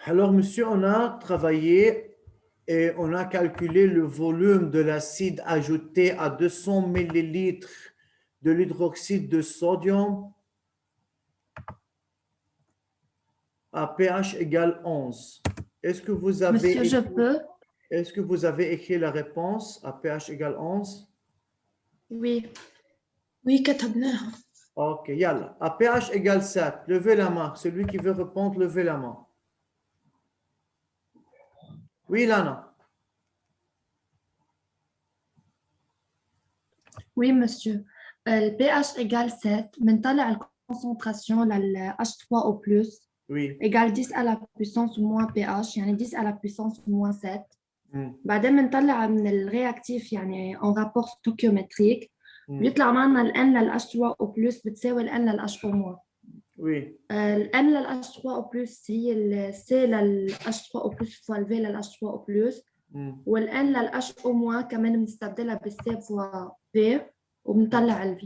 Alors, monsieur, on a travaillé et on a calculé le volume de l'acide ajouté à 200 millilitres de l'hydroxyde de sodium à pH égale 11. Est-ce que vous Monsieur, je avez, peux? est-ce que vous avez écrit la réponse à pH égale 11? Oui. Oui كتبناها. Ok, yalla. À pH égale 7, levez la main. Celui qui veut répondre, levez la main. Oui, Lana. Oui, monsieur. Le pH égale 7. بنطلع الكونسنتراسيون لل H3O+, Oui. égale 10 à la puissance moins pH, يعني 10 à la puissance moins 7. Hmm. بعدين بنطلع من الرياكتيف يعني en rapport stoichiométrique. Hmm. بيطلع معنا ال N لل H3O+ بتساوي ال N لل HO-. Oui. ال N لل H3O+ هي ال C لل H3O+ فوا ال V لل H3O+. Hmm. وال N لل HO- كمان بنستبدلها بال C فوا V وبنطلع ال V.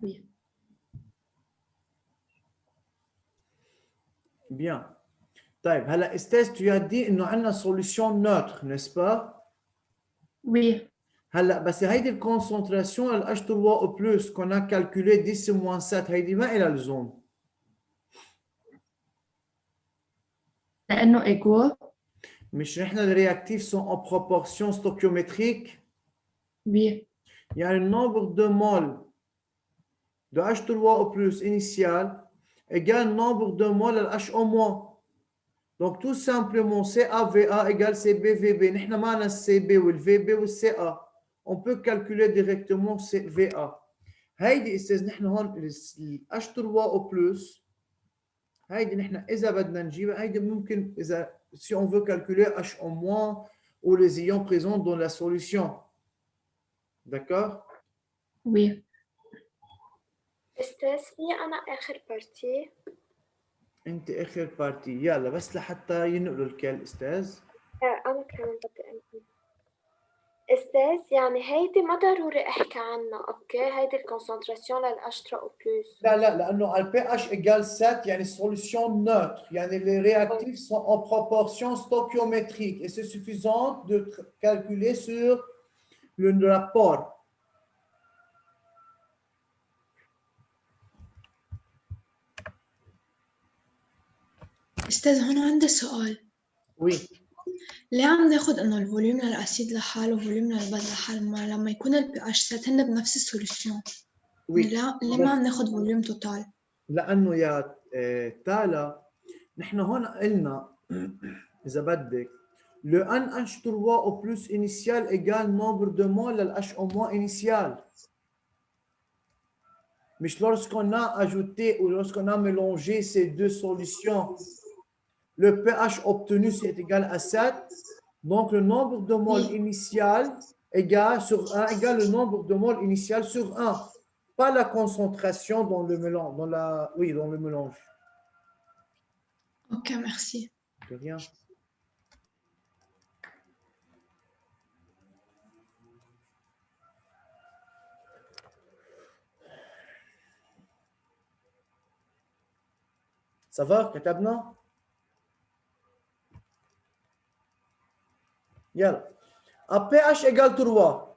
Oui. Bien. طيب هلا استاذ tu as dit انه عندنا solution neutre, n'est-ce pas? Oui. هلا بس هيدي الكونسنتراسيون ال H3O+ qu'on a calculé 10-7 هيدي ما إلها لزوم. لأنه égaux. مش نحن الرياكتيف sont en proportion stoichiométrique. Oui. يعني le nombre de moles de H3O+ initial égale le nombre de moles à HO-. Donc tout simplement CAVA égale CBVB. نحن معنا CB والVB والCA. On peut calculer directement VA. هيدي استاذ نحن هون ال H3O+. هيدي نحن اذا بدنا نجيبها هيدي ممكن اذا si on veut calculer HO- ou les ions présents dans la solution. D'accord? Oui. استاذ في انا اخر بارتي. انت اخر بارتي يلا بس لحتى ينقلوا الكل استاذ. انا كمان بدي انقل. استاذ يعني هيدي ما ضروري احكي عنها، اوكي؟ هيدي الكونسنتراسيون للH3O+. لا لانه ال pH égale 7 يعني solution neutre يعني les réactifs sont en proportion stoichiométrique et c'est suffisant de calculer sur le rapport. أستاذ هون عندي سؤال. Oui. ليه عم ناخد إنه الفوليوم للأسيد لحاله وفوليوم للباز لحاله ما لما يكون ال pH سات هن بنفس السوليوشن؟ Oui. ليه ما عم ناخد فوليوم توتال؟ لانه يا تالا نحن هون قلنا اذا بدك le NH3O+ initial égale nombre de moles à l'HO- initial. Mais lorsqu'on a ajouté ou lorsqu'on a mélangé ces deux solutions, le pH obtenu c'est égal à 7. Donc le nombre de moles initial égale sur 1 égale le nombre de moles initial sur 1. Pas la concentration dans le mélange, dans le mélange. Ok, merci. De rien. Ça va, كتبنا؟ يلا. À pH égale 3.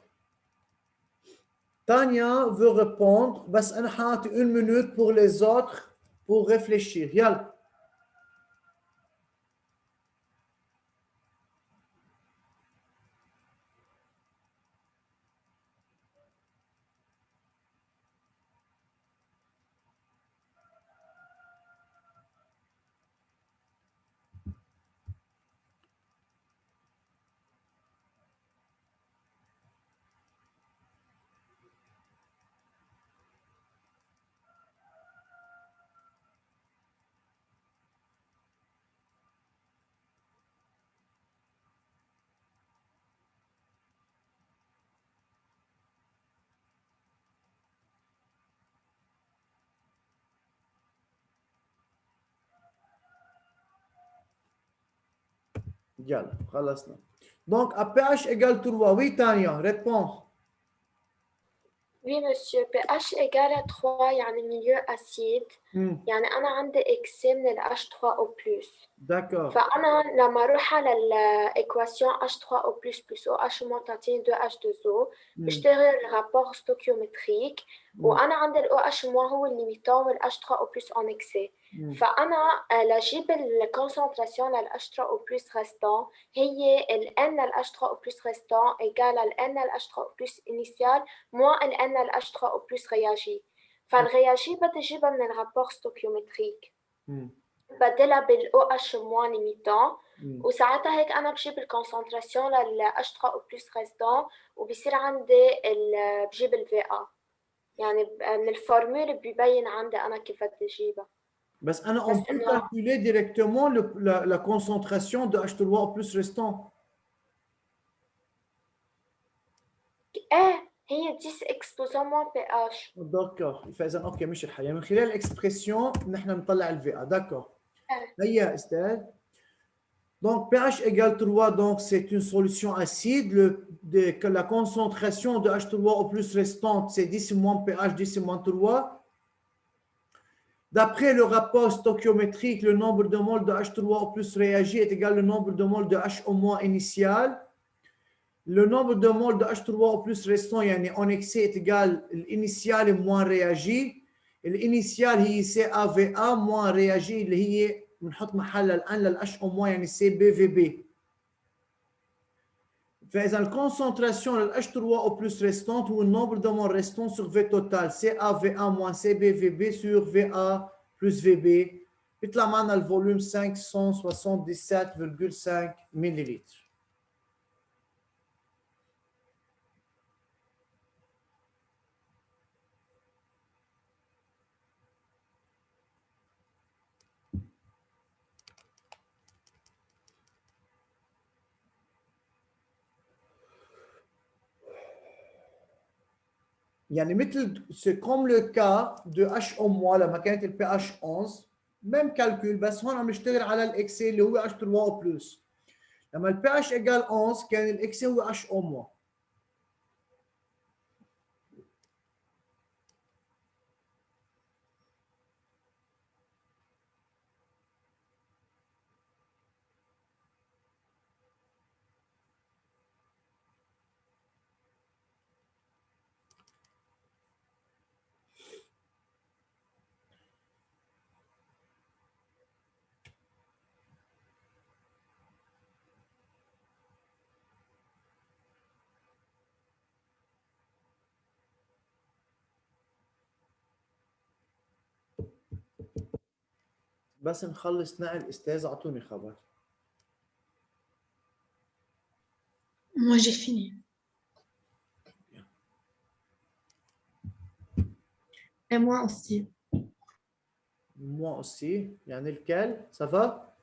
Tania veut répondre, بس أنا حاطي 1 minute pour les autres pour réfléchir. يلا. يلا خلصنا. Donc à pH égale 3. Oui, Tania, réponds. Oui monsieur، pH égale à 3 يعني milieu acide. يعني أنا عندي إكس من ال H3O+. D'accord. فأنا لما أروح على الإيكواسيون H3O plus OH- تعطيني 2H2O بشتغل الرابور ستوكيومتريك وأنا عندي ال OH- هو الليميتون وال H3O plus en excès. فأنا لأجيب الكونسنتراسيون لل H3O plus restant هي ال N ال H3O plus restant égale ال N ال H3O plus initial moins ال N ال H3O plus réagi. فالرياجي بدي أجيبها من الرابور ستوكيومتريك. بدلها بال OH- ليميتون وساعتها هيك أنا بجيب الكونسنتراسيون لل H3O plus restant وبصير عندي بجيب ال VA يعني من الفورمول بيبين عندي أنا كيف بدي أجيبها. بس أنا on بس peut إنه calculer directement la concentration de H3O plus restant. إيه هي 10 exposant moins pH. D'accord. فإذا أوكي مش الحل من خلال الإكسبريسيون نحن نطلع ال VA. D'accord. هيا أستاذ. Donc pH égale 3, donc c'est une solution acide. La concentration de H3O plus restante, c'est 10 moins pH, 10 moins 3. D'après le rapport stoichiométrique, le nombre de moles de H3O plus réagi est égal au nombre de moles de HO- initial. Le nombre de moles de H3O plus restant يعني en excès est égal l'initial moins réagi. الانيشال هي CaVa moins réagi اللي هي بنحط محلها الان للHO- يعني CbVb. فإذا الكونسنتراسيون للH3O plus restante هو النمبر de moles restant sur V total CaVa moins CbVb sur Va plus Vb بيطلع معنا الفوليوم 577,5 مليلتر. يعني مثل c'est comme le cas de HO- لما كانت ال pH 11 même calcul بس هون عم نشتغل على الاكسي اللي هو H3O plus. لما ال pH égale 11 كان الاكسي هو HO-. بس نخلص نقل استاذ اعطوني خبر. Moi, j'ai fini. Et moi aussi. Moi aussi يعني الكل ça va.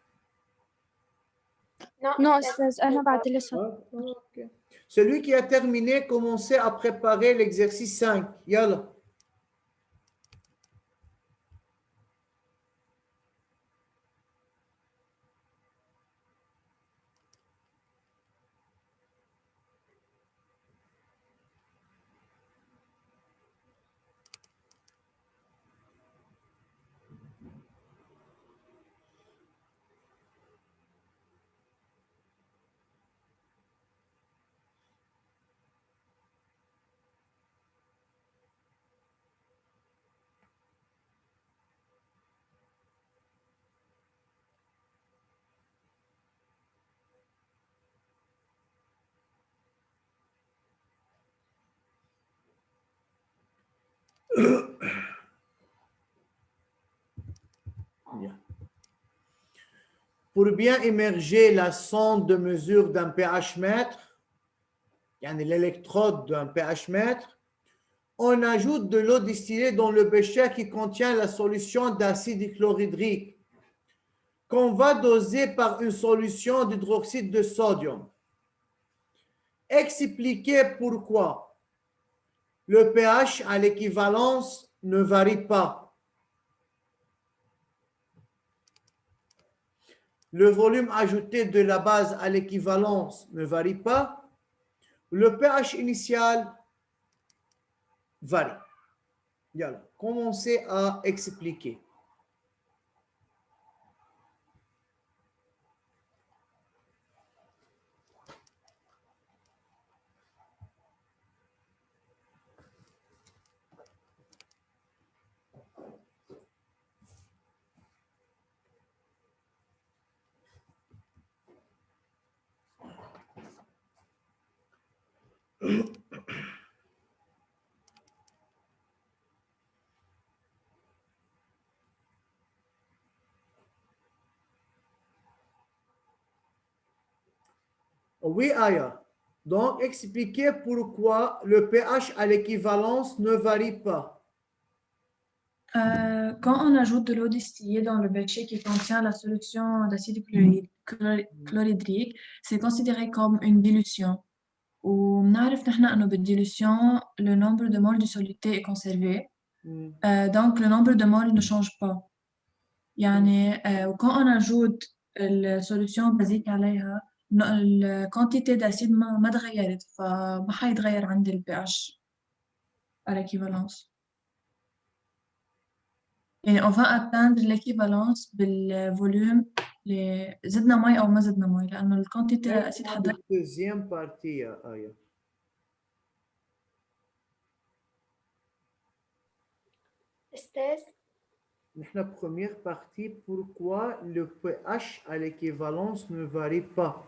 Non, أستاذ أنا بعد لسه. Ok. Celui qui a terminé, commencez à préparer l'exercice 5. Yalla. Bien. Pour bien émerger la sonde de mesure d'un pH mètre, l'électrode d'un pH mètre, on ajoute de l'eau distillée dans le bécher qui contient la solution d'acide chlorhydrique qu'on va doser par une solution d'hydroxyde de sodium. Expliquez pourquoi le pH à l'équivalence ne varie pas. Le volume ajouté de la base à l'équivalence ne varie pas. Le pH initial varie. Yalla, commencez à expliquer. Oui, Aya. Donc, expliquez pourquoi le pH à l'équivalence ne varie pas. Quand on ajoute de l'eau distillée dans le bécher qui contient la solution d'acide chlorhydrique, c'est considéré comme une dilution. وبنعرف نحن إنه بالdilution, le nombre de moles de soluté est conservé. Donc, le nombre de moles ne change pas. يعني quand on ajoute la solution basique عليها, la quantité d'acide ما تغيرت, فما حيتغير عند ال pH à l'équivalence. يعني on va atteindre l'équivalence بالvolume زدنا مي أو ما زدنا مي لأنه الكونتيتي الأسيد حتغير. Deuxième partie, Aya. أستاذ La première partie, pourquoi le pH à l'équivalence ne varie pas?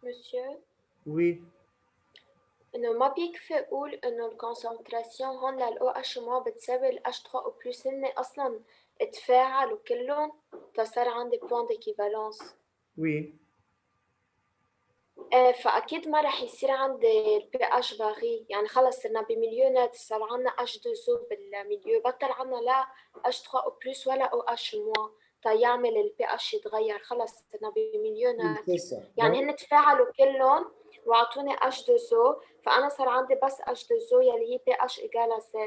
monsieur Oui. إنه ما بيكفي أقول إنه الكونسنتراسيون هون لل OH- بتساوي ال H3O+، هن أصلاً اتفاعلوا كلهم فصار عندي بوان ديكيفالونس. Oui. فأكيد ما رح يصير عندي ال pH فاغي، يعني خلص صرنا بمليو نت، صار عنا H2O بالمليو، بطل عنا لا H3O+ ولا OH-. يعمل ال pH يتغير، خلص صرنا بمليو نت. يعني هن تفاعلوا كلهم واعطوني H2O، فانا صار عندي بس H2O يلي هي pH = 7.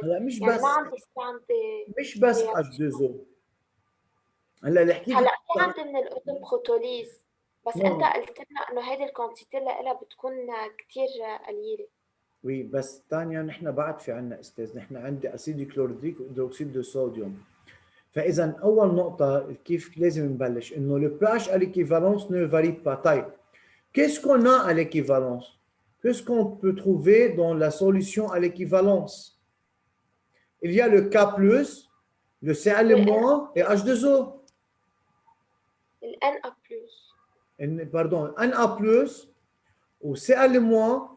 هلا مش يعني بس ما عم بيصير عندي مش بس H2O. هلا اللي حكيت هلا في عندي من الاوتوبروتوليز، بس نعم. انت قلت لنا انه هيدي الكونتيتي لها بتكون كتير قليله. وي بس ثانيا نحن بعد في عندنا استاذ، نحن عندي اسيد كلوريدريك وهيدروكسيد دو صوديوم. فاذا اول نقطه كيف لازم نبلش انه le pH à l'équivalence ne varie pas. طيب qu'est-ce qu'on a à l'équivalence? Qu'est-ce qu'on peut trouver dans la solution à l'équivalence? Il y a le K+, le Cl- et H2O. ال Na+. Pardon, Na+, ou Cl-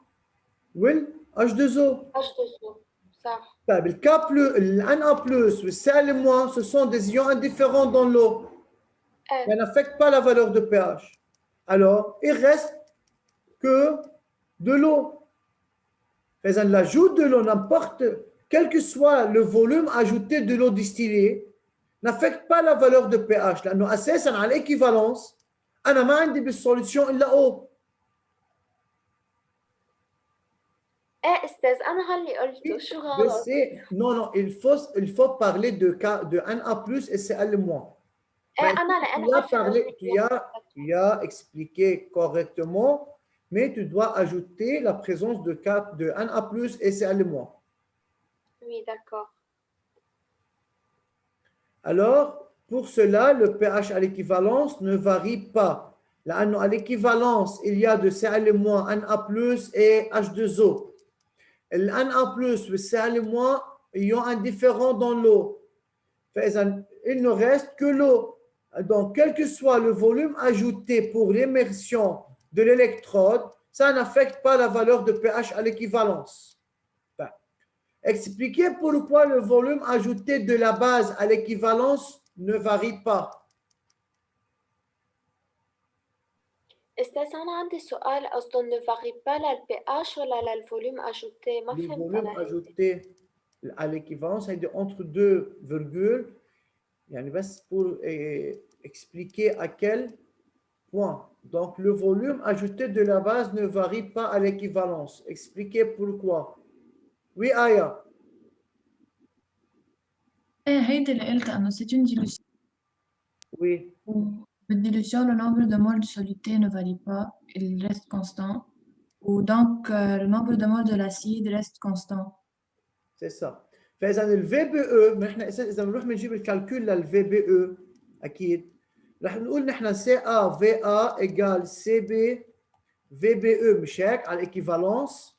وال H2O. H2O صح. طيب le Na+, le Cl- ce sont des ions indifférents dans l'eau. Ils n'affectent pas la valeur de pH. Alors, il reste que de l'eau. Faisant l'ajout de l'eau, n'importe quel que soit le volume ajouté de l'eau distillée, n'affecte pas la valeur de pH. لأنه أساساً على l'équivalence, أنا ما عندي بالsolution إلا eau. استاذ انا هاللي قلته شو غلط؟ Non, il faut parler de Na+ et Cl-. انا لانه Tu as expliqué correctement, mais tu dois ajouter la présence de Na+ et Cl-. Oui, d'accord. Alors, pour cela, le pH à l'équivalence ne varie pas. Là, à l'équivalence, il y a de Cl-, Na+, et H2O. Le Na+, le Cl-, ions indifférents dans l'eau. Il ne reste que l'eau. Donc, quel que soit le volume ajouté pour l'immersion de l'électrode, ça n'affecte pas la valeur de pH à l'équivalence. Expliquez pourquoi le volume ajouté de la base à l'équivalence ne varie pas. استاذ انا عندي سؤال، قصده ne varie pas للpH ولا للvolume ajouté؟ ما Le فهمت volume انا. ajouté à l'équivalence est entre deux virgules. يعني بس pour expliquer à quel point. Donc, le volume ajouté de la base ne varie pas à l'équivalence. Expliquez pourquoi. Oui, Aya. إيه هيدي اللي قلتها إنه c'est une dilution. Oui. بالdilution, le nombre de moles de soluté ne varie pas, il reste constant. Ou donc, le nombre de moles de l'acide reste constant. C'est ça. فإذا ال VBE، نحن إذا بنروح بنجيب الكالكول لل VBE أكيد رح نقول نحن CA égale CB VBE، مش هيك على الإيكيفالونس؟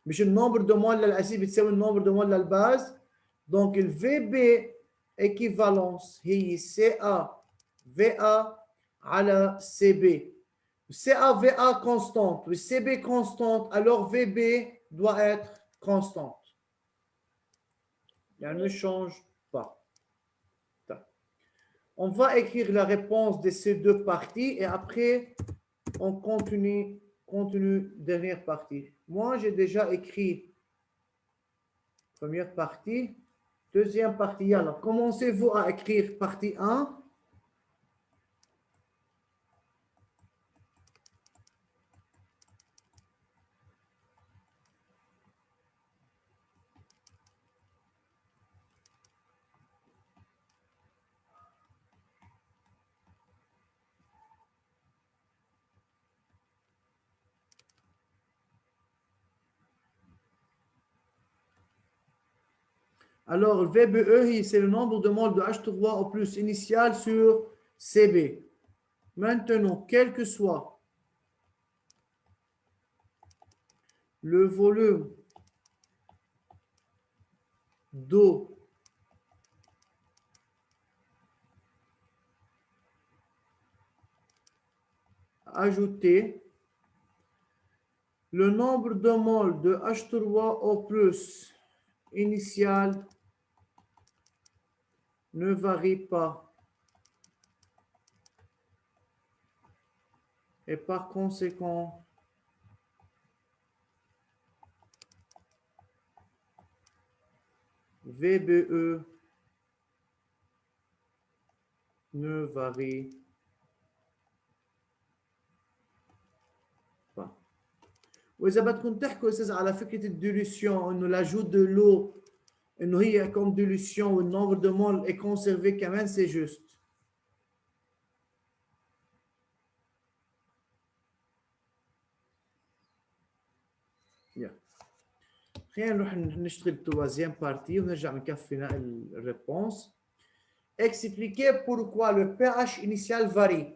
مش النمبر دو مول للأسيد بتساوي النمبر دو مول للباز. دونك ال VB équivalence هي CA VA على CB. CAVA constante, CB constante, alors VB doit être constante. Elle ne change pas. On va écrire la réponse de ces deux parties et après, on continue dernière partie. Moi, j'ai déjà écrit première partie, deuxième partie. Alors, commencez-vous à écrire partie 1. Alors, le VBE, c'est le nombre de moles de H3O plus initial sur CB. Maintenant, quel que soit le volume d'eau ajouté, le nombre de moles de H3O plus initial ne varie pas. Et par conséquent, VBE ne varie pas. وإذا بدكم تحكوا أستاذ على فكرة الديلوسيون إنه l'ajout de l'eau إنه هي comme dilution ou le nombre de moles est conservé quand même, c'est juste. خلينا نروح نشتغل التروازيام بارتي ونرجع نكفي الريبونس. Expliquer pourquoi le pH initial varie.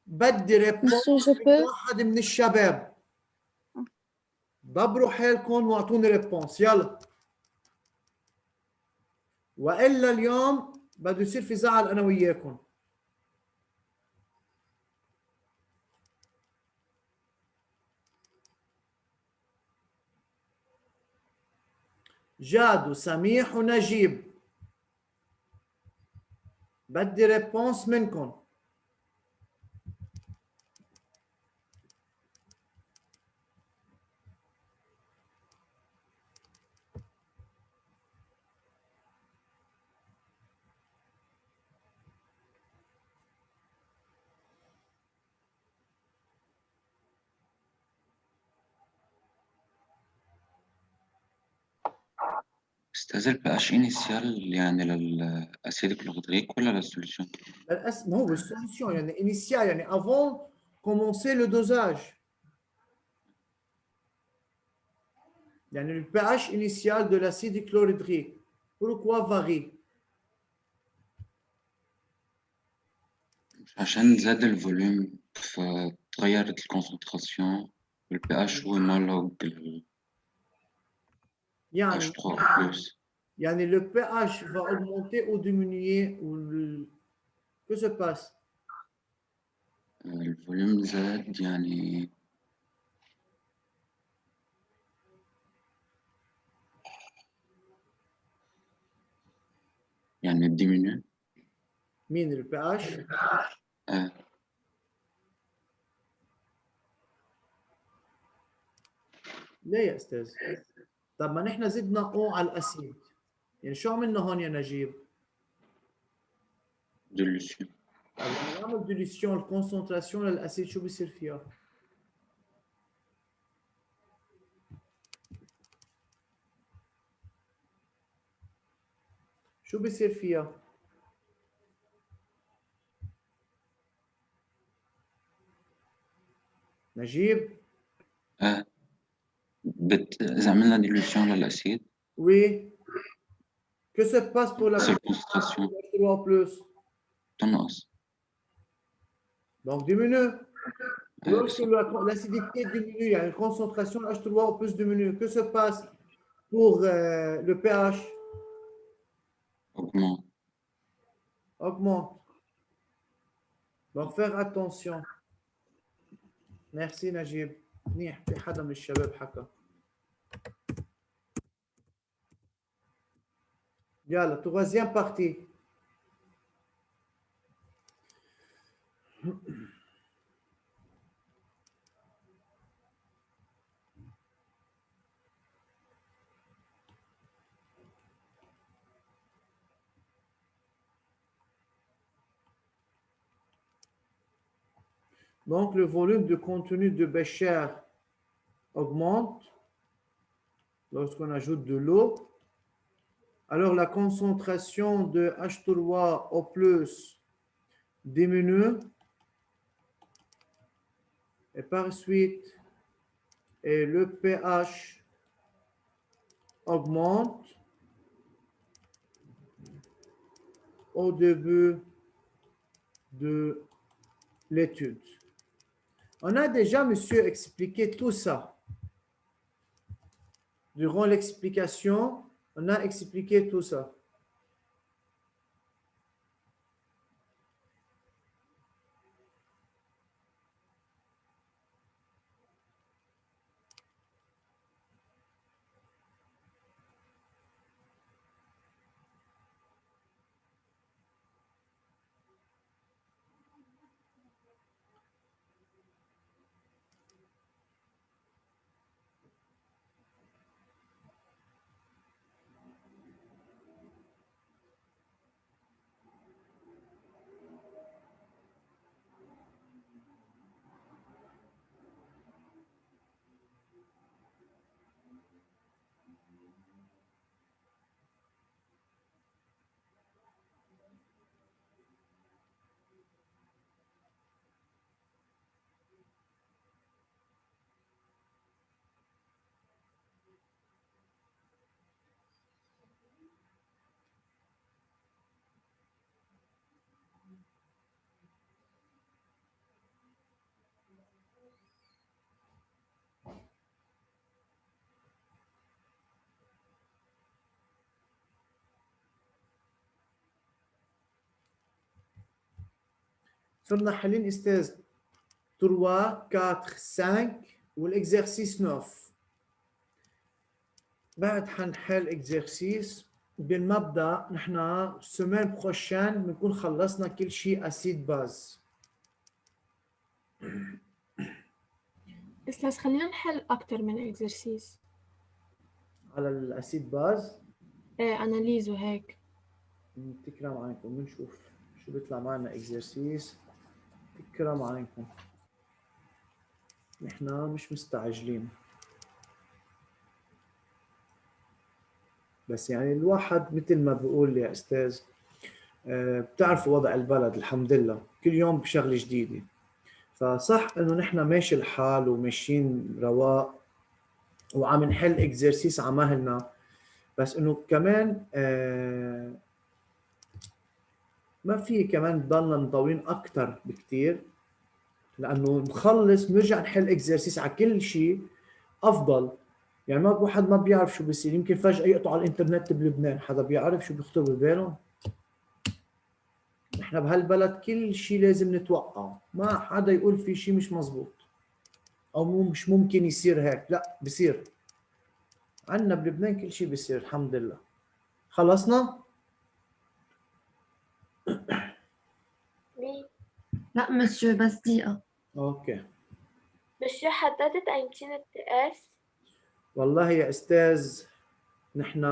بدي ريبونس Monsieur, je peux? واحد من الشباب. دبروا حالكم واعطوني ريبونس يلا. والا اليوم بده يصير في زعل انا وياكم. جاد وسميح ونجيب بدي ريبونس منكم. استاذ البي initial يعني للأسيد كلوغيدريك ولا للسوليوشن؟ ما هو السوليوشن يعني initial يعني avant commencer le dosage. يعني le pH initial de l'acide chlorhydrique. Pourquoi varie? عشان زاد الفوليوم فتغيرت الكونسنتراسيون والبي اتش هو homologue يعني H3+. يعني le pH va augmenter ou diminuer ou que se passe? الفوليوم زاد يعني diminue. مين le pH؟ ليه يا استاذ؟ طب ما نحن زدنا او على الاسيد. يعني شو عملنا هون يا نجيب؟ dilution. لما نعمل ديليسيون الكونسنتراسيون للاسيد شو بيصير فيها؟ شو بيصير فيها؟ نجيب؟ إذا عملنا dilution للأسيد Oui. Que se passe pour la concentration H3+? تنقص. Donc diminue. Lorsque l'acidité diminue, la concentration H3O+ diminue. Que se passe pour le pH? Augmente. Augmente. Donc faire attention. Merci نجيب. منيح في حدا من الشباب حكى. يلا troisième partie. Donc le volume de contenu de Bécher augmente lorsqu'on ajoute de l'eau. Alors la concentration de H3O+ diminue et par suite et le pH augmente au début de l'étude. On a déjà, monsieur, expliqué tout ça. Durant l'explication, on a expliqué tout ça. صرنا حالين استاذ 3 4 5 والاكزرسيس 9. بعد حنحل اكزرسيس بالمبدا نحن السيمين بروشين بنكون خلصنا كل شيء اسيد باز. استاذ خلينا نحل اكثر من اكزرسيس على الاسيد باز. ايه اناليز وهيك. تكرم عليكم بنشوف شو بيطلع معنا اكزرسيس. تكرم عليكم نحن مش مستعجلين بس يعني الواحد مثل ما بقول يا استاذ بتعرفوا وضع البلد الحمد لله كل يوم بشغله جديده فصح انه نحن ماشي الحال وماشيين رواق وعم نحل اكزرسيس على مهلنا بس انه كمان ما في كمان نضلنا مطولين اكثر بكثير لانه نخلص نرجع نحل اكزرسيس على كل شيء افضل. يعني ما واحد ما بيعرف شو بيصير يمكن فجأة يقطعوا الانترنت بلبنان حدا بيعرف شو بيخطر بباله. نحن بهالبلد كل شيء لازم نتوقعه ما حدا يقول في شيء مش مزبوط او مش ممكن يصير هيك لا بيصير عندنا بلبنان كل شيء بيصير الحمد لله. خلصنا؟ لا مسيو بس دقيقة. اوكي. مسيو حددت ايمتين التقاس؟ والله يا استاذ نحن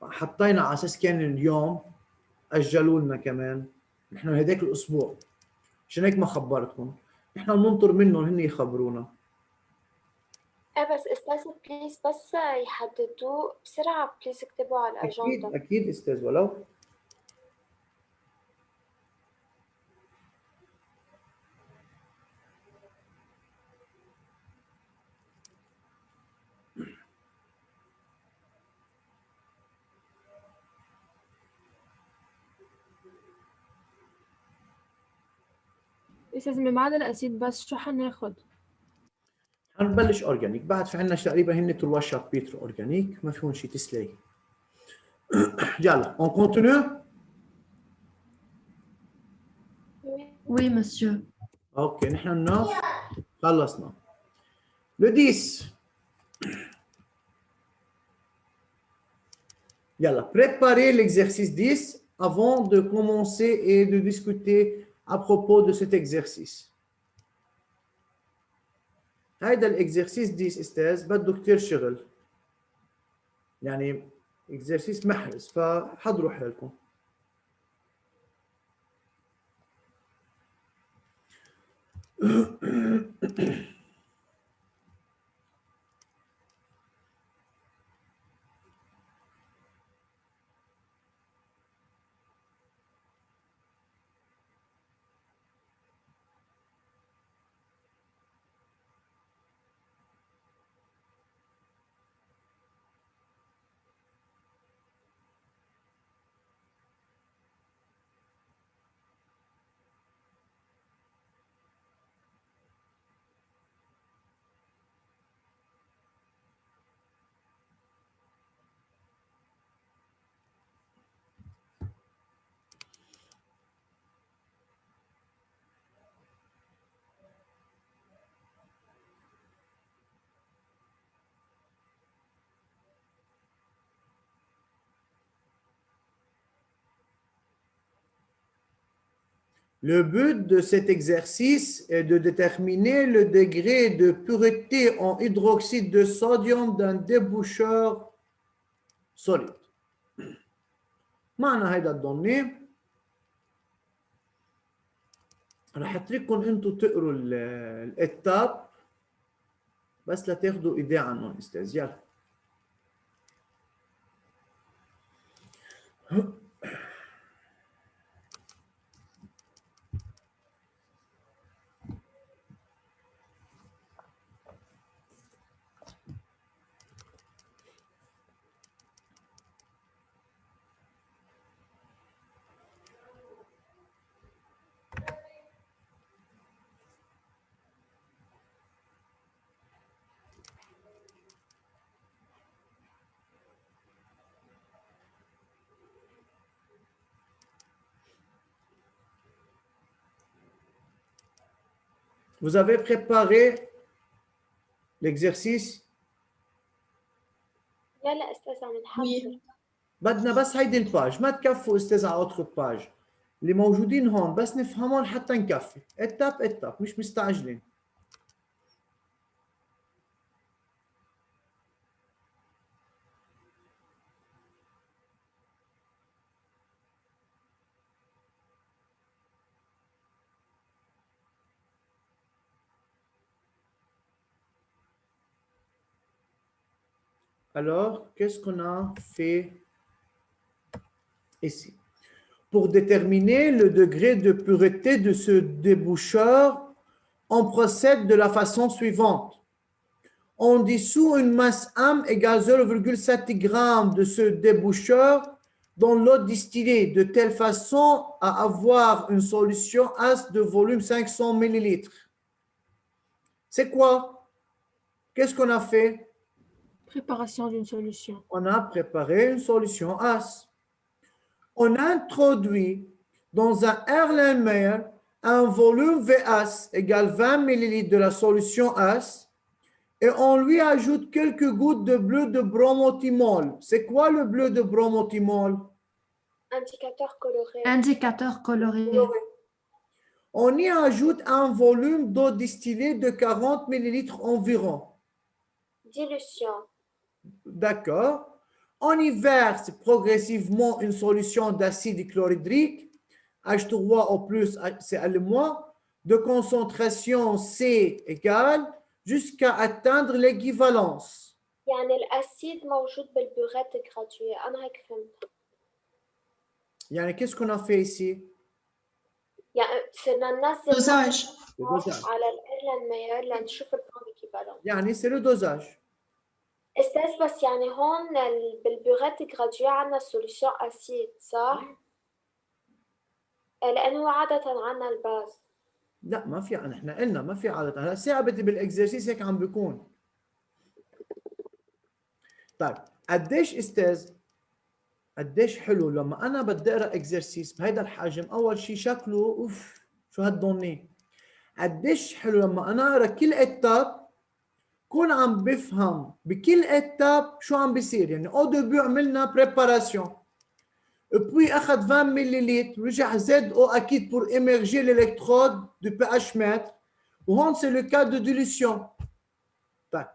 حطينا على اساس كان اليوم اجلوا لنا كمان نحن هداك الاسبوع عشان هيك ما خبرتكم نحن بننطر منهم هن يخبرونا. بس استاذ بليز بس يحددوه بسرعة بليز اكتبوا على الاجندة. اكيد استاذ ولو استاذ من بعد الاسيد بس شو حناخد؟ حنبلش اورجانيك بعد في عندنا تقريبا هن 3 شابيتر اورجانيك ما فيهم شيء تسلي. يلا اون كونتينيو. Oui, monsieur. اوكي نحن النوف خلصنا. Le 10. Yalla, préparez l'exercice 10 avant de commencer et de discuter à propos de cet exercice. هيدا الاكزرسيس 10 استاذ بده كتير شغل. يعني اكزرسيس محرز فحضروا حالكم. Le but de cet exercice est de déterminer le degré de pureté en hydroxyde de sodium d'un déboucheur solide. معنى هيدا الضمني رح اترككم انتم تقروا الاتاب بس لتاخذوا ايديه عنهم استاذ. يلا Vous avez préparé l'exercice. لا استاذ عم نحضر. بدنا بس هيدي الباج ما تكفوا استاذ على اوتر باج اللي موجودين هون بس نفهمهم حتى نكفي. اتاب اتاب مش مستعجلين. Alors, qu'est-ce qu'on a fait ici? Pour déterminer le degré de pureté de ce déboucheur, on procède de la façon suivante. On dissout une masse M égale 0,7 g de ce déboucheur dans l'eau distillée de telle façon à avoir une solution AS de volume 500 ml. C'est quoi? Qu'est-ce qu'on a fait? Préparation d'une solution. On a préparé une solution AS. On introduit dans un Erlenmeyer un volume VS égale 20 ml de la solution AS et on lui ajoute quelques gouttes de bleu de bromothymol. C'est quoi le bleu de bromothymol? Indicateur coloré. Indicateur coloré. On y ajoute un volume d'eau distillée de 40 ml environ. Dilution. D'accord. On y verse progressivement une solution d'acide chlorhydrique, H3 au plus Cl-, de concentration C égale jusqu'à atteindre l'équivalence. يعني الأسيد موجود بالبورات جراديوي. أنا هيك فهمت. يعني qu'est-ce qu'on a fait ici? يعني صرنا ننزل دوزاج. على الإيرلانمير لنشوف البون إيكيفالون. يعني c'est le dosage. استاذ بس يعني هون بالبورات جراديوي عندنا سوليسيون أسيد صح؟ لأنه عادة عندنا الباز. لا ما في، نحن قلنا ما في عادة. هلا ساعة بدي بالاكزرسيس هيك عم بيكون. طيب قديش استاذ قديش حلو لما انا بدي اقرا اكزرسيس بهيدا الحجم. اول شيء شكله اوف شو هالدوني قديش حلو لما انا اقرا كل اتاب كون عم بفهم بكل اتاب شو عم بيصير. يعني او ديبي عملنا بريباراسيون puis اخذ 20 مليلتر رجع زاد او اكيد pour émerger l'électrode du pH mètre وهون c'est le cas de dilution. طيب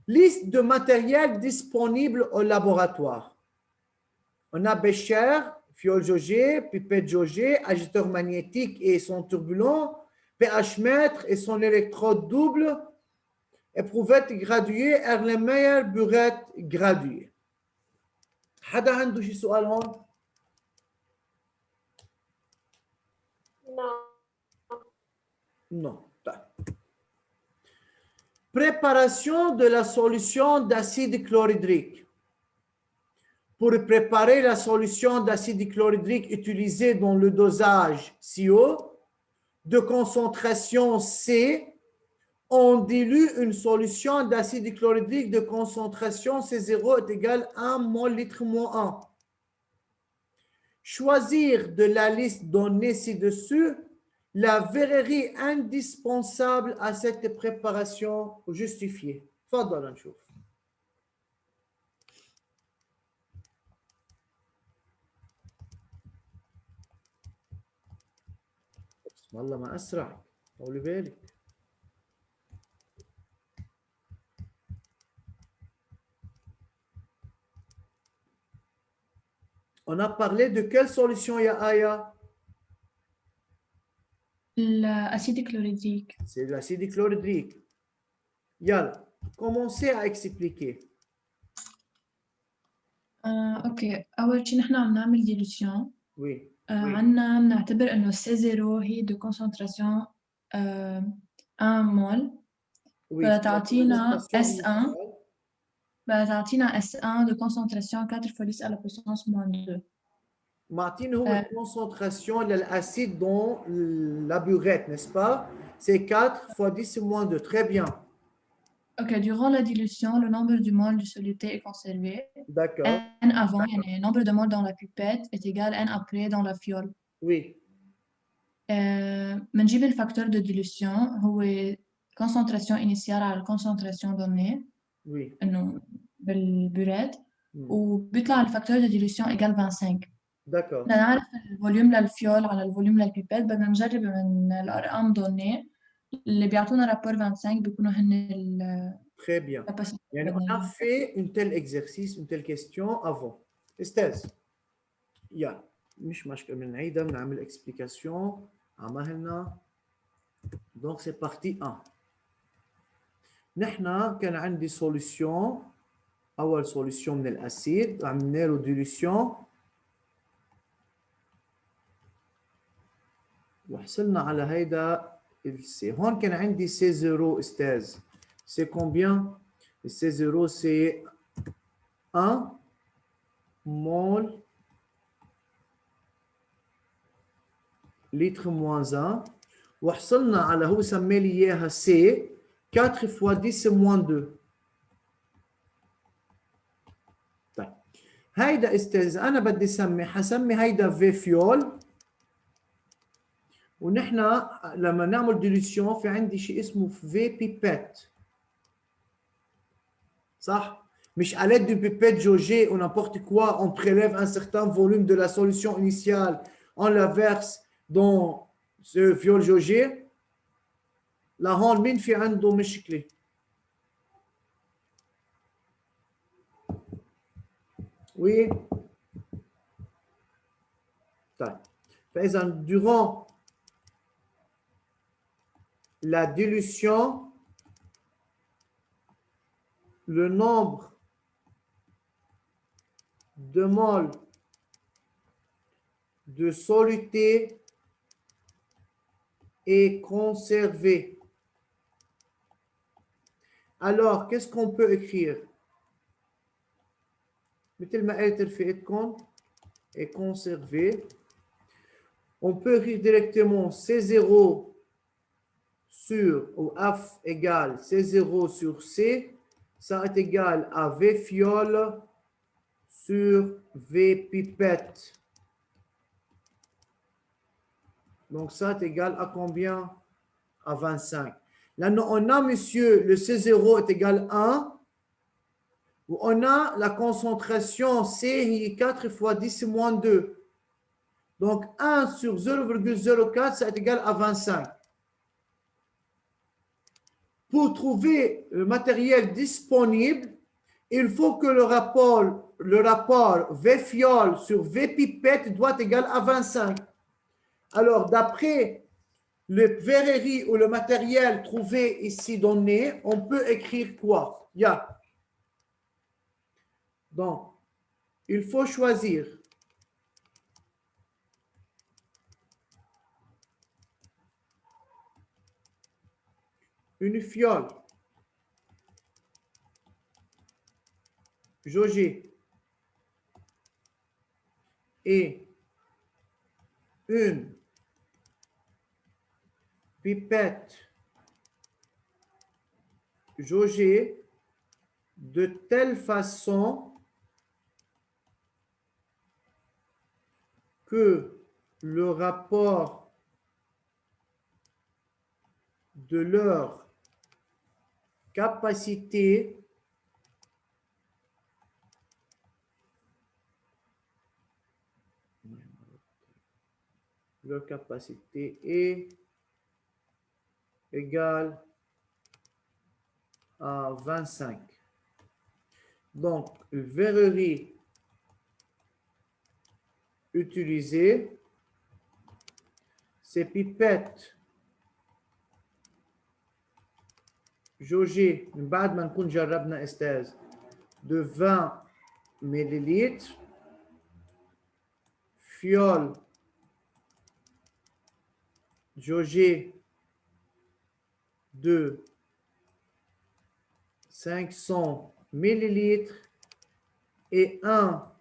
liste de matériel disponible au laboratoire. On a bécher, fiole jaugée, pipette jaugée, agiteur magnétique et son turbulent, pH mètre et son électrode double, éprouvette graduée, Erlenmeyer, burette graduée. حدا عنده شي سؤال هون؟ Non. Non. طيب. Préparation de la solution d'acide chlorhydrique. Pour préparer la solution d'acide chlorhydrique utilisée dans le dosage CO de concentration C, on dilue une solution d'acide chlorhydrique de concentration C0 est égal à 1 mol litre moins 1. Choisir de la liste donnée ci-dessus la verrerie indispensable à cette préparation justifiée. تفضل نشوف. والله ما أسرع طولي بالك. On a parlé de quelle solution, ya Aya? l'acide chlorhydrique. C'est l'acide chlorhydrique. Yalla, commencez à expliquer. اوكي اول شيء نحن عم نعمل ديلوسيون Oui. عنا بنعتبر انه C0 هي دو كونسنتراسيون 1 مول Oui. بتعطينا Concentration S1 initiale. بتعطينا S1 de concentration 4 fois 10 à la puissance moins 2. Martine, la concentration de l'acide dans la burette, n'est-ce pas? C'est 4 fois 10 moins 2. Très bien. Ok, durant la dilution, le nombre de moles de soluté est conservé. D'accord. N avant, le nombre de moles dans la pipette est égal à N après dans la fiole. Oui. بنجيب الفاكتور de dilution هو concentration initiale على concentration donnée Oui. إنه بالبوريت وبيطلع الفاكتور de dilution égal 25. D'accord. بدنا نعرف الفوليوم للفيول على الفوليوم للبيبات بدنا نجرب من الأرقام دوني اللي بيعطونا رابور 25 بيكونوا هن Très bien. يعني on a fait un tel exercice, une telle question avant. Estelle. يلا مش مشكلة بنعيدها بنعمل explication عملنا. Donc c'est partie 1. نحن كان عندي solution. أول solution من الأسيد عملنا له dilution وحصلنا على هيدا السي. هون كان عندي C0 استاذ. C'est combien? C0 c'est 1 mol litre moins 1 وحصلنا على هو سمي لي اياها C 4 fois 10 moins 2. طيب هيدا استاذ انا بدي حسمي هيدا في فيول ونحن لما نعمل ديليسيون في عندي شيء اسمه في بيبات صح؟ مش à l'aide d'une pipette jaugée ou n'importe quoi, on prélève un certain volume de la solution initiale, on la verse dans ce fiole jaugé. là هون مين في عنده مشكلة؟ Oui. طيب فإذا durant la dilution, le nombre de moles de soluté est conservé. Alors, qu'est-ce qu'on peut écrire? مثل ما قلت رفيقتكم est conservé. On peut écrire directement C0 sur, ou F égale C0 sur C, ça est égal à V fiole sur V pipette. Donc, ça est égal à combien? À 25. Là, on a, monsieur, le C0 est égal à 1. Où on a la concentration C 4 fois 10 moins 2. Donc, 1 sur 0,04, ça est égal à 25. Pour trouver le matériel disponible, il faut que le rapport V fiole sur V pipette doit être égal à 25. Alors, d'après le verrerie ou le matériel trouvé ici donné, on peut écrire quoi? Donc, il faut choisir une fiole jaugée et une pipette jaugée de telle façon que le rapport de leur capacité est égale à 25. Donc, verrerie utilisée, ces pipettes jaugées بعد ما نكون جربنا استاذ de 20 millilitres, fiole jaugée de 500 millilitres et un